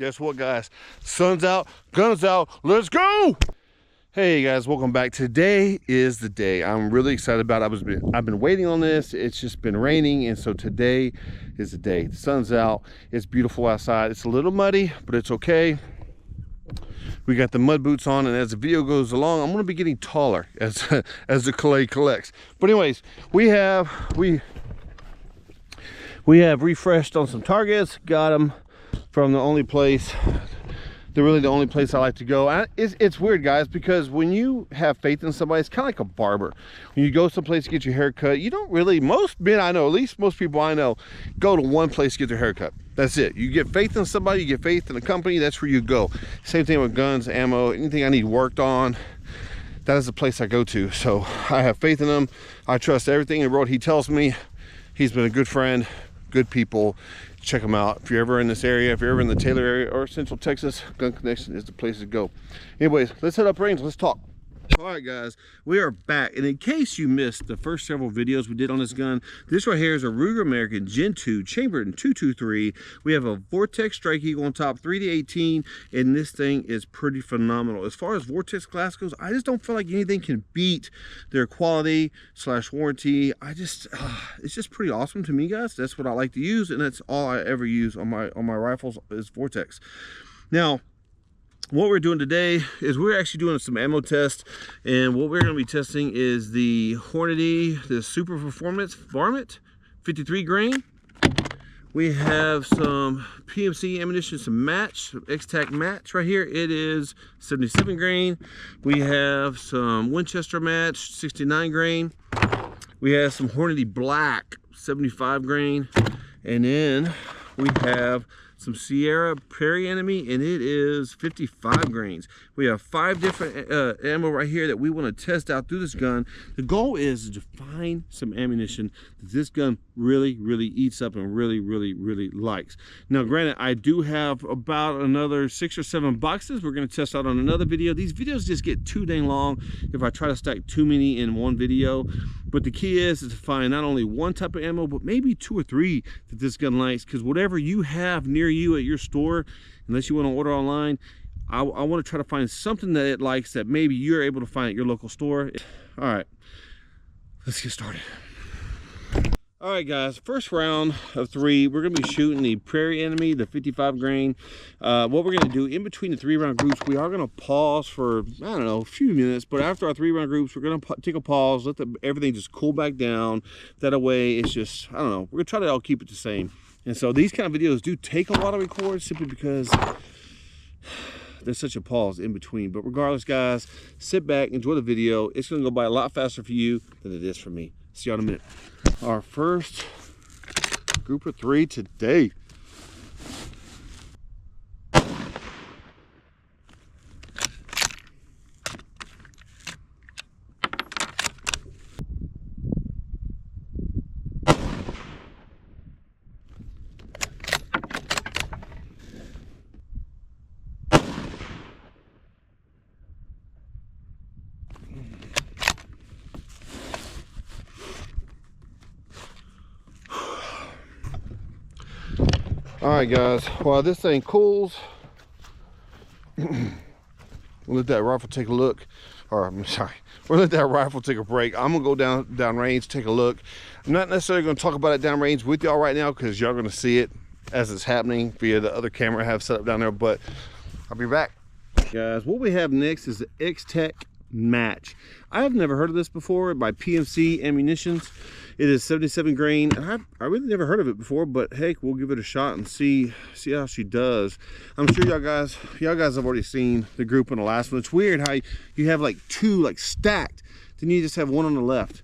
Guess what, guys? Sun's out, guns out, let's go! Hey guys, welcome back. Today is the day I'm really excited about. I've been waiting on this. It's just been raining, and so today is the day. The sun's out, it's beautiful outside. It's a little muddy, but it's okay. We got the mud boots on, and as the video goes along, I'm gonna be getting taller as the clay collects. But anyways, we have refreshed on some targets, got them from the only place I like to go. It's weird, guys, because when you have faith in somebody, it's kind of like a barber. When you go someplace to get your hair cut, you don't really, most men I know, at least most people I know, go to one place to get their hair cut. That's it. You get faith in somebody, you get faith in a company, that's where you go. Same thing with guns, ammo, anything I need worked on, that is the place I go to. So I have faith in him. I trust everything in the world he tells me. He's been a good friend, good people. Check them out if you're ever in this area, if you're ever in the Taylor area or Central Texas. Gun Connection is the place to go. Anyways, let's head up range, let's talk. All right, guys, we are back, and in case you missed the first several videos we did on this gun, this right here is a Ruger American Gen 2 chambered in 223. We have a Vortex Strike Eagle on top, 3D18, and this thing is pretty phenomenal. As far as Vortex glass goes, I just don't feel like anything can beat their quality / warranty. It's just pretty awesome to me, guys. That's what I like to use, and that's all I ever use on my rifles is Vortex. Now, what we're doing today is we're actually doing some ammo tests, and what we're going to be testing is the Hornady, the Superformance varmint, 53 grain. We have some PMC ammunition, some match, some X-Tac match right here. It is 77 grain. We have some Winchester match, 69 grain. We have some Hornady black, 75 grain, and then we have some Sierra Prairie Enemy, and it is 55 grains. We have 5 different ammo right here that we want to test out through this gun. The goal is to find some ammunition that this gun really eats up and really likes. Now, granted, I do have about another 6 or 7 boxes we're going to test out on another video. These videos just get too dang long if I try to stack too many in one video. But the key is to find not only one type of ammo, but maybe 2 or 3 that this gun likes, because whatever you have near you at your store, unless you want to order online, I want to try to find something that it likes that maybe you're able to find at your local store. All right, let's get started. All right, guys, first round of 3, we're going to be shooting the Prairie Enemy, the 55 grain. What we're going to do in between the 3-round groups, we are going to pause for, I don't know, a few minutes, but after our 3-round groups, we're going to take a pause, let everything just cool back down. That way, it's just, I don't know, we're going to try to all keep it the same. And so these kind of videos do take a lot of records simply because there's such a pause in between. But regardless, guys, sit back, enjoy the video. It's going to go by a lot faster for you than it is for me. See you in a minute. Our first group of 3 today. All right, guys, while this thing cools, we'll let that rifle take a look, or I'm sorry, we'll let that rifle take a break. I'm gonna go down range, take a look. I'm not necessarily gonna talk about it down range with y'all right now, because y'all gonna see it as it's happening via the other camera I have set up down there, but I'll be back. Guys, what we have next is the X-Tac match. I have never heard of this before, by PMC Ammunitions. It is 77 grain. I really never heard of it before, but heck, we'll give it a shot and see how she does. I'm sure y'all guys have already seen the group in the last one. It's weird how you have like 2 like stacked, then you just have 1 on the left.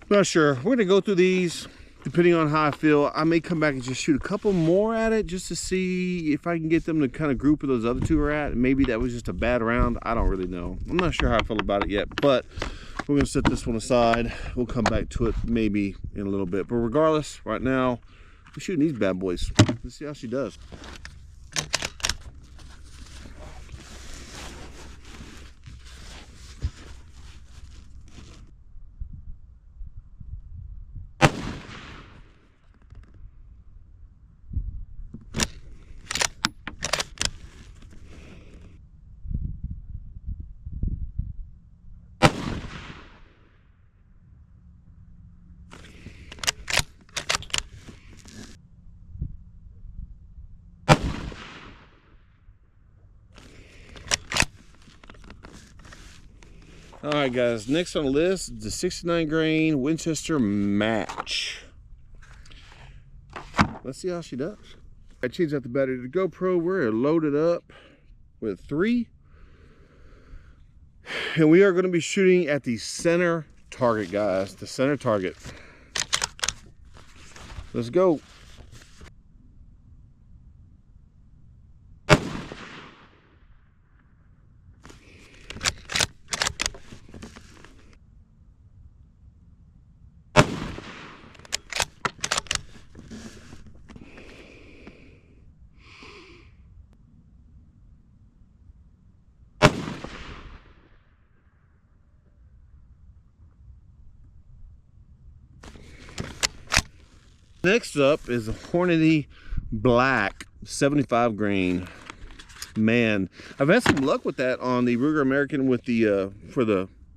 Not sure. We're gonna go through these depending on how I feel. I may come back and just shoot a couple more at it just to see if I can get them to kind of group where those other 2 are at. Maybe that was just a bad round. I don't really know. I'm not sure how I feel about it yet, but we're gonna set this one aside. We'll come back to it maybe in a little bit. But regardless, right now, we're shooting these bad boys. Let's see how she does. All right, guys, next on the list is the 69 grain Winchester match. Let's see how she does. I changed out the battery to the GoPro. We're loaded up with 3. And we are going to be shooting at the center target, guys. The center target. Let's go. Next up is the Hornady Black 75 grain. Man, I've had some luck with that on the Ruger American with the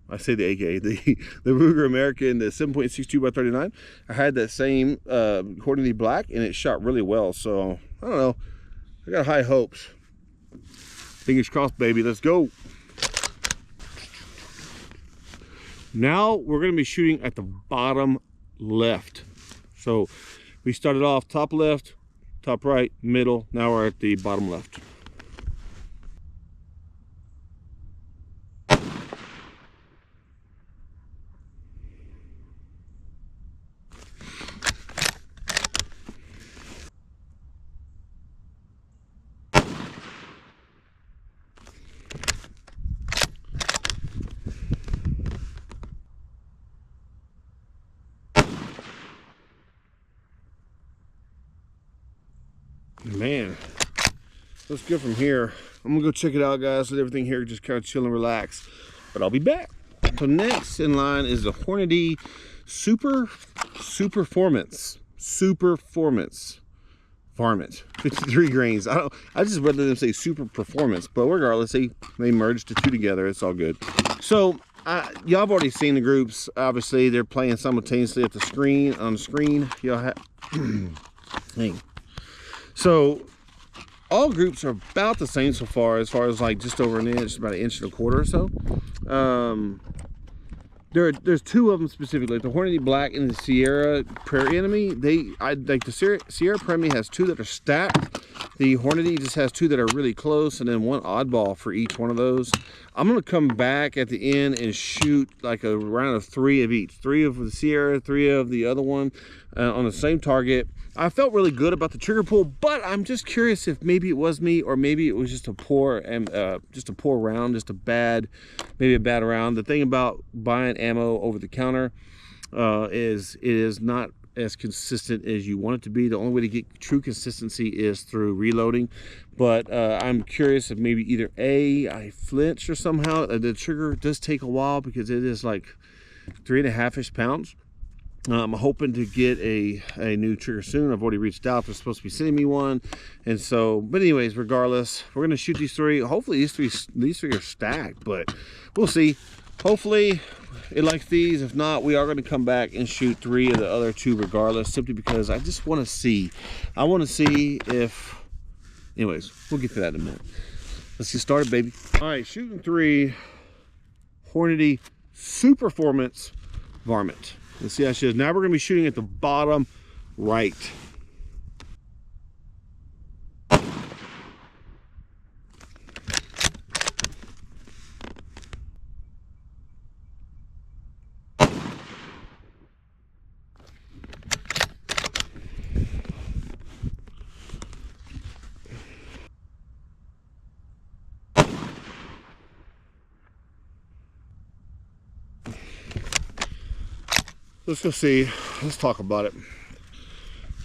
I say the AK, the Ruger American, the 7.62 by 39. I had that same Hornady Black and it shot really well. So I don't know, I got high hopes. Fingers crossed, baby. Let's go. Now we're going to be shooting at the bottom left. So we started off top left, top right, middle. Now we're at the bottom left. Man, looks good from here. I'm gonna go check it out, guys. Let everything here just kind of chill and relax, but I'll be back. So next in line is the Hornady Superformance varmint, 53 grains. I just rather them say Super Performance, but regardless, they merged the two together. It's all good. So y'all have already seen the groups. Obviously, they're playing simultaneously at the screen. On the screen, y'all have. Dang. So all groups are about the same so far as like just over an inch, about 1.25 inches or so. There's 2 of them specifically, the Hornady Black and the Sierra Prairie Enemy. Like the Sierra Prairie Enemy has 2 that are stacked. The Hornady just has 2 that are really close, and then 1 oddball for each one of those. I'm gonna come back at the end and shoot like a round of 3 of each. 3 of the Sierra, 3 of the other one on the same target. I felt really good about the trigger pull, but I'm just curious if maybe it was me or maybe it was just a poor round, maybe a bad round. The thing about buying ammo over the counter is it is not as consistent as you want it to be. The only way to get true consistency is through reloading. But I'm curious if maybe either I flinched or somehow the trigger does take a while because it is like 3.5-ish pounds. I'm hoping to get a new trigger soon. I've already reached out. They're supposed to be sending me one. And so, but anyways, regardless, we're going to shoot these 3. Hopefully these three are stacked, but we'll see. Hopefully it likes these. If not, we are going to come back and shoot 3 of the other 2 regardless, simply because I just want to see. I want to see if, anyways, we'll get to that in a minute. Let's get started, baby. All right, shooting 3 Hornady Superformance varmint. Let's see how she is. Now we're going to be shooting at the bottom right. Let's go see. Let's talk about it.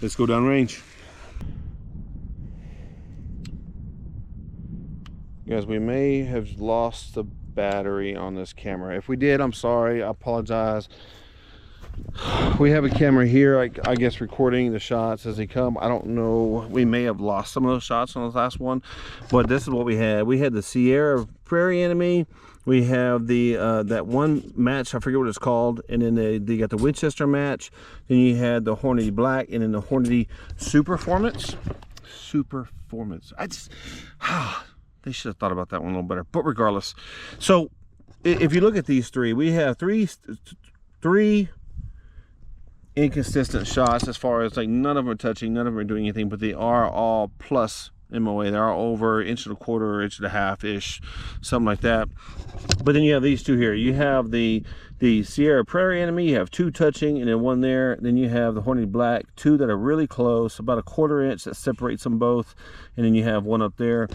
Let's go downrange. Guys, we may have lost the battery on this camera. If we did, I'm sorry. I apologize. We have a camera here, I guess, recording the shots as they come. I don't know. We may have lost some of those shots on the last one, but this is what we had. We had the Sierra Prairie Enemy. We have the that one match, I forget what it's called, and then they got the Winchester match. Then you had the Hornady Black, and then the Hornady Superformance. I just, they should have thought about that one a little better. But regardless, so if you look at these three, we have three inconsistent shots as far as like none of them are touching, none of them are doing anything, but they are all plus MOA. They are over 1.25 inches, 1.5 ish, something like that. But then you have these two here. You have the Sierra Prairie Enemy, you have 2 touching and then 1 there. Then you have the Hornady Black, 2 that are really close, about 1/4 inch that separates them both, and then you have 1 up there.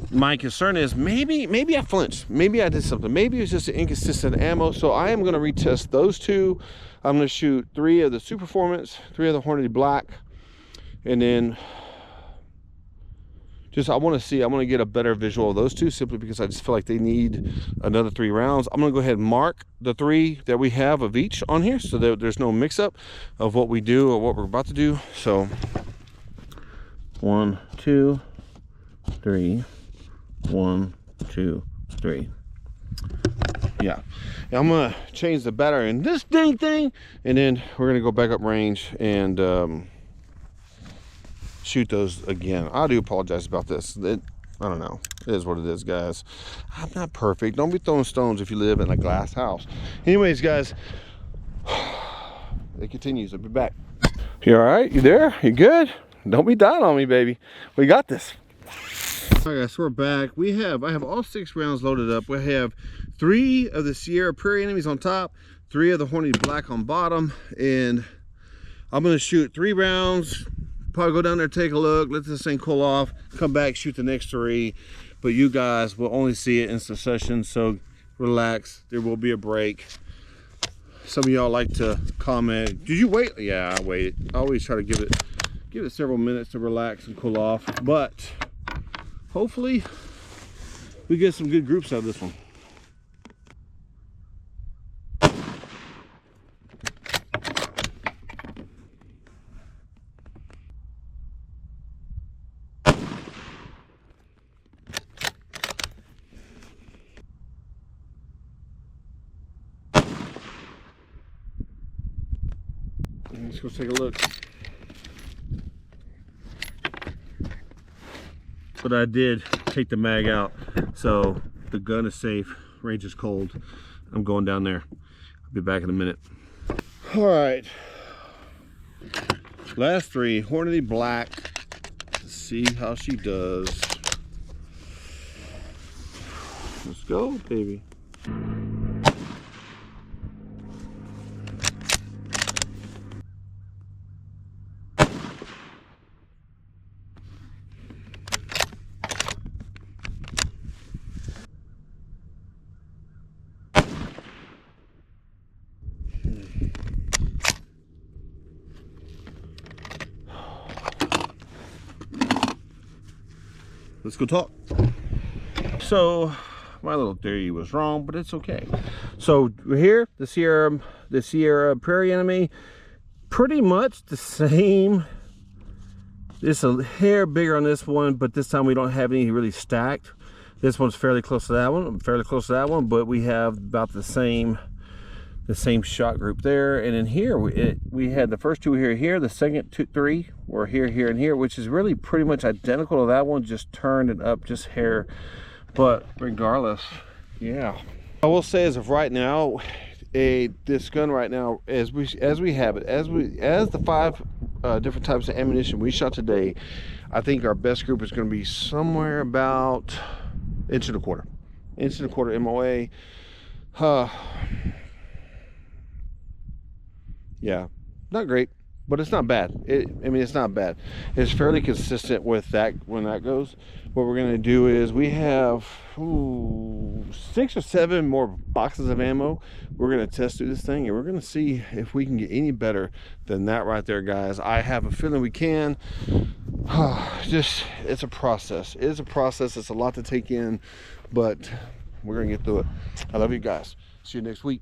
My concern is maybe I flinched, maybe I did something, maybe it's just an inconsistent ammo. So I am going to retest those 2. I'm going to shoot 3 of the Superformance, 3 of the Hornady Black, and then I want to get a better visual of those 2, simply because I just feel like they need another 3 rounds. I'm going to go ahead and mark the 3 that we have of each on here, so that there's no mix-up of what we do or what we're about to do. So 1, 2, 3, 1, 2, 3. Yeah, I'm gonna change the battery in this dang thing, and then we're gonna go back up range and shoot those again. I do apologize about this. I don't know, it is what it is, guys. I'm not perfect. Don't be throwing stones if you live in a glass house. Anyways, guys, it continues. I'll be back. You all right? You there? You good? Don't be down on me, baby. We got this. All right, guys, so we're back. I have all 6 rounds loaded up. We have 3 of the Sierra Prairie Enemies on top, 3 of the Hornady Black on bottom, and I'm gonna shoot 3 rounds, probably go down there, take a look, let this thing cool off, come back, shoot the next 3. But you guys will only see it in succession, so relax, there will be a break. Some of y'all like to comment, did you wait? Yeah, I waited. I always try to give it several minutes to relax and cool off, but hopefully we get some good groups out of this one. Let's go take a look. But I did take the mag out, so the gun is safe. Range is cold. I'm going down there. I'll be back in a minute. All right, last 3, Hornady Black. Let's see how she does. Let's go, baby. Let's go talk. So my little theory was wrong, but it's okay. So we're here, the Sierra Prairie Enemy, pretty much the same. It's a hair bigger on this one, but this time we don't have any really stacked. This one's fairly close to that one, but we have about the same shot group there. And in here we had the first 2 here, the second 3 were here, and here, which is really pretty much identical to that one, just turned it up just hair. But regardless, yeah, I will say as of right now, this gun right now, as we have it, as the 5 different types of ammunition we shot today, I think our best group is going to be somewhere about 1.25 inch MOA. Yeah, not great, but it's not bad. I mean, it's not bad. It's fairly consistent with that when that goes. What we're going to do is we have 6 or 7 more boxes of ammo. We're going to test through this thing, and we're going to see if we can get any better than that right there, guys. I have a feeling we can. It's a process. It is a process. It's a lot to take in, but we're going to get through it. I love you guys. See you next week.